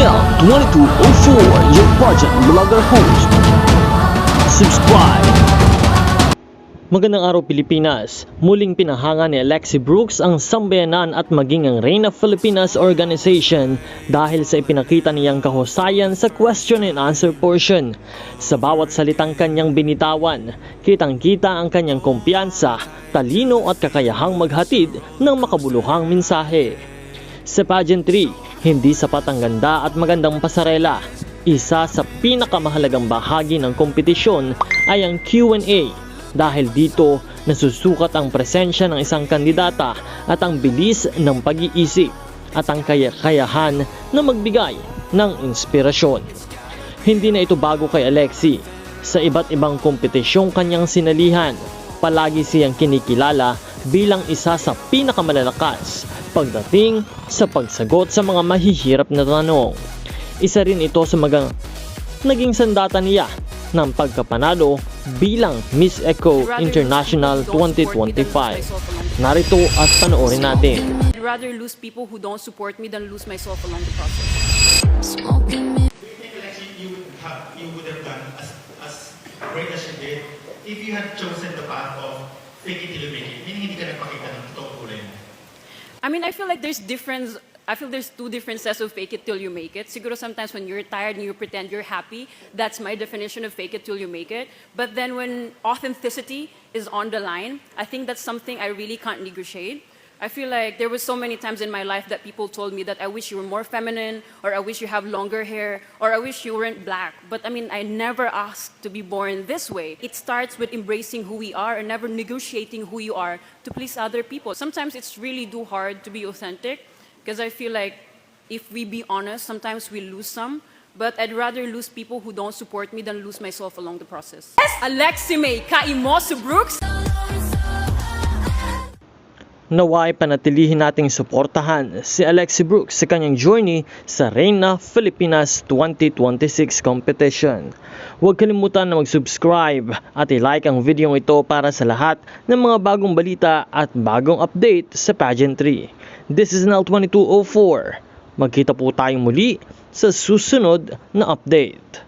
SNL 2204, your project vlogger host. Subscribe! Magandang araw Pilipinas! Muling pinahanga ni Alexi Brooks ang sambayanan at maging ang Reyna Filipinas organization dahil sa ipinakita niyang kahusayan sa question and answer portion. Sa bawat salitang kanyang binitawan, kitang-kita ang kanyang kumpiyansa, talino at kakayahang maghatid ng makabuluhang mensahe. Sa pageantry, hindi sapat ang ganda at magandang pasarela. Isa sa pinakamahalagang bahagi ng kompetisyon ay ang Q&A. Dahil dito, nasusukat ang presensya ng isang kandidata at ang bilis ng pag-iisip at ang kakayahan na magbigay ng inspirasyon. Hindi na ito bago kay Alexi. Sa iba't ibang kompetisyong kanyang sinalihan, palagi siyang kinikilala bilang isa sa pinakamalalakas pagdating sa pagsagot sa mga mahihirap na tanong. Isa rin ito sa naging sandata niya ng pagkapanalo bilang Miss Eco International 2025. Narito at panoorin natin. I'd rather lose people who don't support me than lose myself along the process. Do you think actually you would have done as great as you did if you had chosen the path of fake it till you make it? Meaning hindi ka nagpakita ng totoong kulay mo. I mean, I feel there's two different sets of fake it till you make it. Siguro sometimes when you're tired and you pretend you're happy, that's my definition of fake it till you make it. But then when authenticity is on the line, I think that's something I really can't negotiate. I feel like there were so many times in my life that people told me that I wish you were more feminine, or I wish you have longer hair, or I wish you weren't black. But I mean, I never asked to be born this way. It starts with embracing who we are and never negotiating who you are to please other people. Sometimes it's really too hard to be authentic, because I feel like if we be honest, sometimes we lose some. But I'd rather lose people who don't support me than lose myself along the process. Yes, Alexi May Kaimosu Brooks. Naway panatilihin nating suportahan si Alexi Brooks sa kanyang journey sa Reyna Filipinas 2026 competition. Huwag kalimutan na mag-subscribe at i-like ang video ito para sa lahat ng mga bagong balita at bagong update sa pageantry. This is SNL 2204. Magkita po tayong muli sa susunod na update.